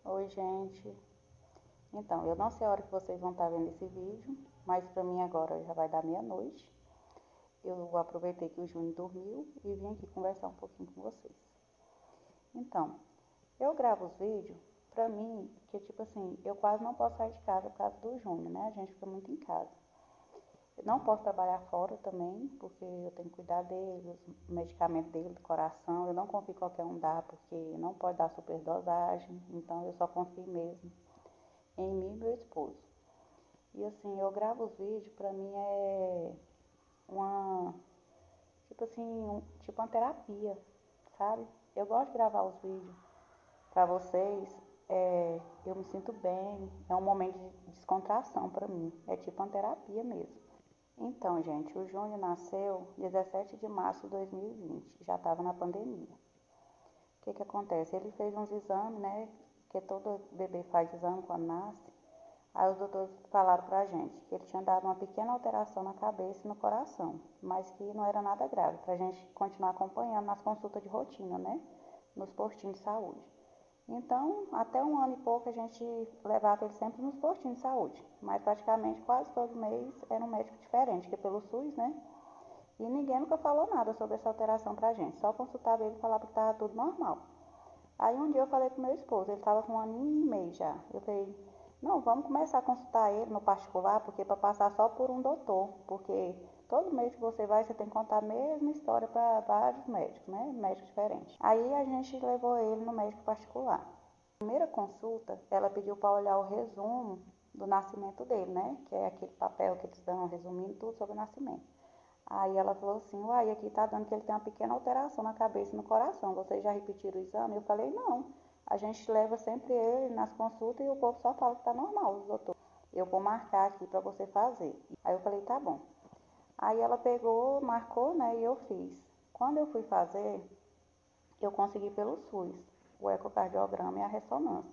Oi, gente. Então, eu não sei a hora que vocês vão estar vendo esse vídeo, mas pra mim agora já vai dar meia-noite. Eu aproveitei que o Júnior dormiu e vim aqui conversar um pouquinho com vocês. Então, eu gravo os vídeos pra mim, que tipo assim, eu quase não posso sair de casa por causa do Júnior, né? A gente fica muito em casa. Eu não posso trabalhar fora também, porque eu tenho que cuidar dele, os medicamentos dele, do coração. Eu não confio em qualquer um dar, porque não pode dar superdosagem. Então, eu só confio mesmo em mim e meu esposo. E assim, eu gravo os vídeos, pra mim é uma, tipo assim, tipo uma terapia, sabe? Eu gosto de gravar os vídeos pra vocês, eu me sinto bem, é um momento de descontração pra mim, é tipo uma terapia mesmo. Então, gente, o Júnior nasceu 17 de março de 2020, já estava na pandemia. O que acontece? Ele fez uns exames, né, que todo bebê faz exame quando nasce. Aí os doutores falaram pra gente que ele tinha dado uma pequena alteração na cabeça e no coração, mas que não era nada grave, pra gente continuar acompanhando nas consultas de rotina, né? Nos postinhos de saúde. Então, até um ano e pouco a gente levava ele sempre nos postinhos de saúde, mas praticamente quase todo mês era um médico diferente, que é pelo SUS, né? E ninguém nunca falou nada sobre essa alteração pra gente, só consultava ele e falava que tava tudo normal. Aí um dia eu falei pro meu esposo, ele tava com um ano e meio já. Eu falei, não, vamos começar a consultar ele no particular, porque para passar só por um doutor, porque todo mês que você vai, você tem que contar a mesma história para vários médicos, né? Médicos diferentes. Aí a gente levou ele no médico particular. Na primeira consulta, ela pediu para olhar o resumo do nascimento dele, né? Que é aquele papel que eles dão resumindo tudo sobre o nascimento. Aí ela falou assim, uai, aqui tá dando que ele tem uma pequena alteração na cabeça e no coração. Vocês já repetiram o exame? Eu falei, não. A gente leva sempre ele nas consultas e o povo só fala que tá normal, os doutores. Eu vou marcar aqui pra você fazer. Aí eu falei, tá bom. Aí ela pegou, marcou, né, e eu fiz. Quando eu fui fazer, eu consegui pelo SUS, o ecocardiograma e a ressonância.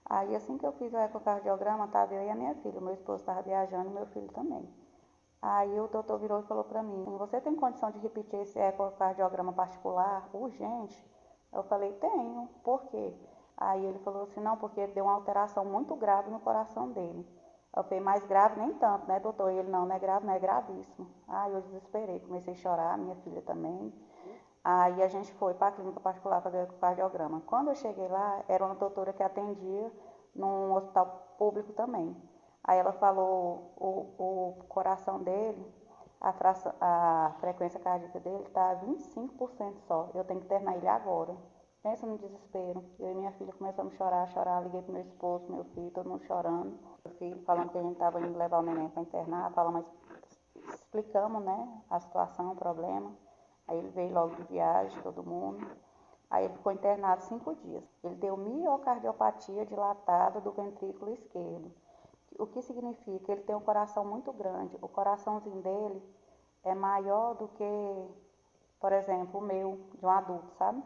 Aí assim que eu fiz o ecocardiograma, tava eu e a minha filha. Meu esposo estava viajando e meu filho também. Aí o doutor virou e falou para mim, você tem condição de repetir esse ecocardiograma particular urgente? Eu falei, tenho. Por quê? Aí ele falou assim, não, porque deu uma alteração muito grave no coração dele. Eu falei, mais grave nem tanto, né, doutor? E ele, não é grave, não é gravíssimo. Aí eu desesperei, comecei a chorar, minha filha também. Aí a gente foi para a clínica particular fazer o ecocardiograma. Quando eu cheguei lá, era uma doutora que atendia num hospital público também. Aí ela falou, o coração dele, a frequência cardíaca dele está 25% só. Eu tenho que internar ele agora. Pensa no desespero. Eu e minha filha começamos a chorar, chorar. Liguei pro meu esposo, meu filho, todo mundo chorando. Meu filho falando que a gente estava indo levar o neném para internar. Falamos, explicamos, né, a situação, o problema. Aí ele veio logo de viagem, todo mundo. Aí ele ficou internado 5 dias. Ele deu miocardiopatia dilatada do ventrículo esquerdo. O que significa? Ele tem um coração muito grande. O coraçãozinho dele é maior do que, por exemplo, o meu, de um adulto, sabe?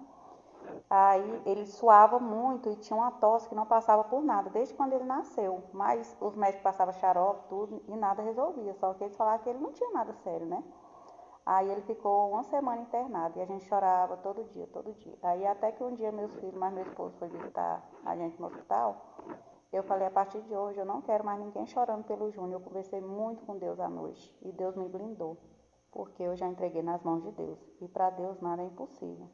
Aí ele suava muito e tinha uma tosse que não passava por nada, desde quando ele nasceu. Mas os médicos passavam xarope, tudo, e nada resolvia. Só que eles falavam que ele não tinha nada sério, né? Aí ele ficou uma semana internado e a gente chorava todo dia, todo dia. Aí até que um dia meus filhos, mas meu esposo foi visitar a gente no hospital, eu falei, a partir de hoje eu não quero mais ninguém chorando pelo Júnior. Eu conversei muito com Deus à noite e Deus me blindou, porque eu já entreguei nas mãos de Deus. E para Deus nada é impossível.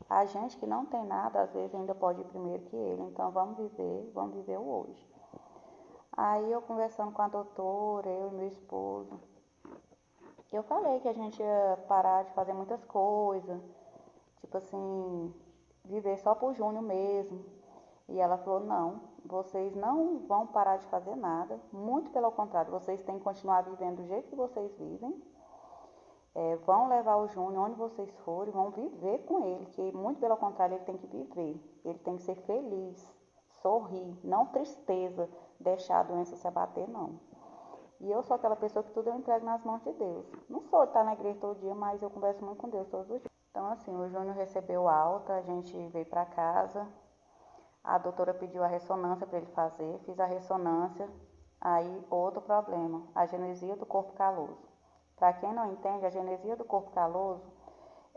A gente que não tem nada, às vezes ainda pode ir primeiro que ele. Então vamos viver o hoje. Aí eu conversando com a doutora, eu e meu esposo, eu falei que a gente ia parar de fazer muitas coisas, tipo assim, viver só por Júnior mesmo. E ela falou, não, vocês não vão parar de fazer nada, muito pelo contrário, vocês têm que continuar vivendo do jeito que vocês vivem, vão levar o Júnior onde vocês forem, vão viver com ele, que muito pelo contrário, ele tem que viver, ele tem que ser feliz, sorrir, não tristeza, deixar a doença se abater, não. E eu sou aquela pessoa que tudo eu entrego nas mãos de Deus. Não sou de estar na igreja todo dia, mas eu converso muito com Deus todos os dias. Então, assim, o Júnior recebeu alta, a gente veio para casa. A doutora pediu a ressonância para ele fazer, fiz a ressonância. Aí, outro problema, a genesia do corpo caloso. Para quem não entende, a genesia do corpo caloso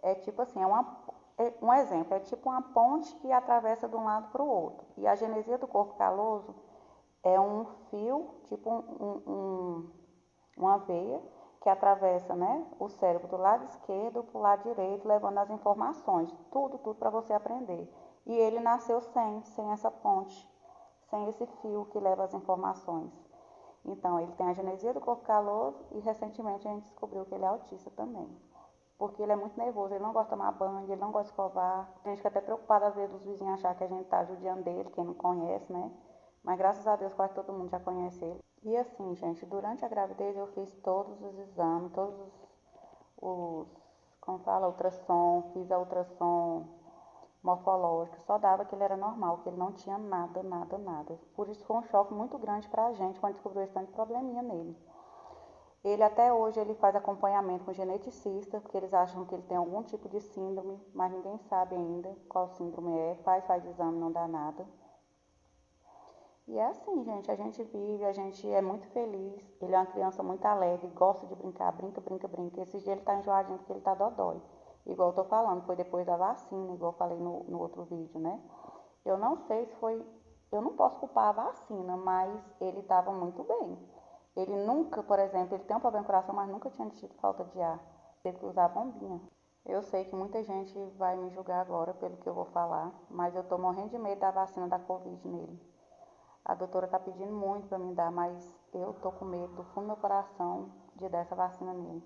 é tipo assim, Um exemplo, é tipo uma ponte que atravessa de um lado para o outro. E a genesia do corpo caloso é um fio, tipo uma veia, que atravessa, né, o cérebro do lado esquerdo para o lado direito, levando as informações, tudo para você aprender. E ele nasceu sem essa ponte, sem esse fio que leva as informações. Então, ele tem a genesia do corpo caloso e recentemente a gente descobriu que ele é autista também. Porque ele é muito nervoso, ele não gosta de tomar banho, ele não gosta de escovar. A gente fica até preocupada às vezes os vizinhos achar que a gente tá judiando dele, quem não conhece, né? Mas graças a Deus quase todo mundo já conhece ele. E assim, gente, durante a gravidez eu fiz todos os exames, os como fala, ultrassom, fiz a ultrassom morfológico, só dava que ele era normal, que ele não tinha nada. Por isso foi um choque muito grande pra gente quando descobriu esse tanto de probleminha nele. Ele até hoje ele faz acompanhamento com geneticista, porque eles acham que ele tem algum tipo de síndrome, mas ninguém sabe ainda qual síndrome é. Faz exame, não dá nada. E é assim, gente, a gente vive, a gente é muito feliz. Ele é uma criança muito alegre, gosta de brincar, brinca. Esses dias ele tá enjoadinho porque ele tá dodói. Igual eu tô falando, foi depois da vacina, igual eu falei no outro vídeo, né? Eu não sei se foi, eu não posso culpar a vacina, mas ele estava muito bem. Ele nunca, por exemplo, ele tem um problema no coração, mas nunca tinha tido falta de ar. Teve que usar bombinha. Eu sei que muita gente vai me julgar agora pelo que eu vou falar, mas eu tô morrendo de medo da vacina da Covid nele. A doutora tá pedindo muito para me dar, mas eu tô com medo do fundo do meu coração de dar essa vacina nele.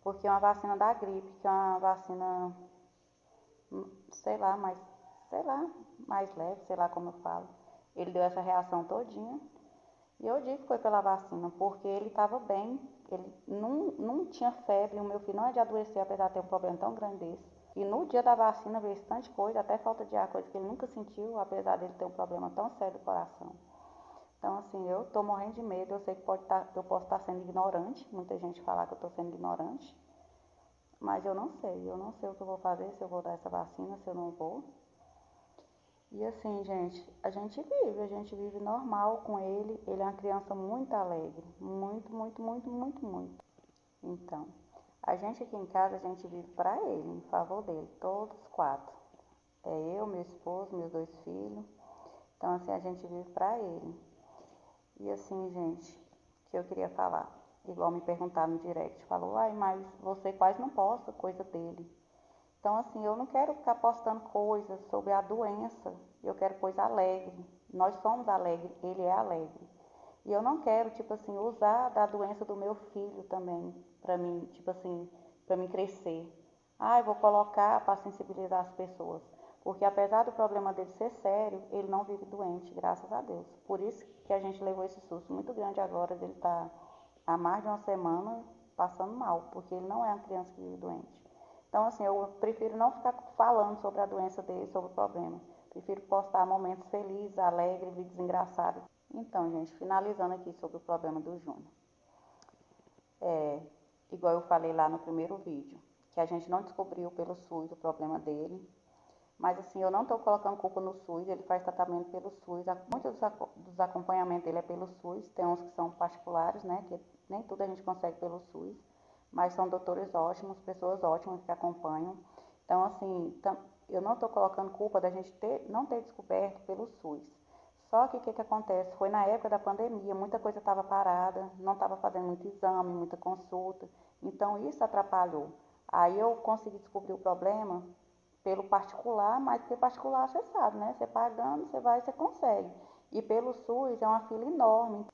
Porque é uma vacina da gripe, que é uma vacina, sei lá, sei lá, mais leve, sei lá como eu falo. Ele deu essa reação todinha. E eu digo que foi pela vacina, porque ele estava bem, ele não tinha febre, o meu filho não é de adoecer, apesar de ter um problema tão grande desse. E no dia da vacina veio bastante coisa, até falta de ar, coisa que ele nunca sentiu, apesar dele ter um problema tão sério do coração. Então, assim, eu tô morrendo de medo, eu sei que eu posso estar sendo ignorante, muita gente falar que eu tô sendo ignorante, mas eu não sei o que eu vou fazer, se eu vou dar essa vacina, se eu não vou. E assim, gente, a gente vive normal com ele. Ele é uma criança muito alegre, muito. Então, a gente aqui em casa, a gente vive para ele, em favor dele, todos quatro. É eu, meu esposo, meus dois filhos. Então, assim, a gente vive para ele. E assim, gente, que eu queria falar, igual me perguntaram no direct, falou, ai, mas você quase não posta coisa dele. Então, assim, eu não quero ficar postando coisas sobre a doença, eu quero coisa alegre. Nós somos alegres, ele é alegre. E eu não quero, tipo assim, usar da doença do meu filho também, pra mim, tipo assim, pra mim crescer. Ah, eu vou colocar para sensibilizar as pessoas. Porque apesar do problema dele ser sério, ele não vive doente, graças a Deus. Por isso que a gente levou esse susto muito grande agora, dele estar há mais de uma semana passando mal, porque ele não é uma criança que vive doente. Então, assim, eu prefiro não ficar falando sobre a doença dele, sobre o problema. Prefiro postar momentos felizes, alegres, vídeos engraçados. Então, gente, finalizando aqui sobre o problema do Júnior. Igual eu falei lá no primeiro vídeo, que a gente não descobriu pelo SUS o problema dele. Mas, assim, eu não estou colocando culpa no SUS, ele faz tratamento pelo SUS. Muitos dos acompanhamentos dele é pelo SUS, tem uns que são particulares, né, que nem tudo a gente consegue pelo SUS. Mas são doutores ótimos, pessoas ótimas que acompanham. Então, assim, eu não estou colocando culpa da gente não ter descoberto pelo SUS. Só que o que acontece? Foi na época da pandemia, muita coisa estava parada, não estava fazendo muito exame, muita consulta. Então, isso atrapalhou. Aí eu consegui descobrir o problema pelo particular, mas porque particular você sabe, né? Você pagando, você vai, você consegue. E pelo SUS é uma fila enorme.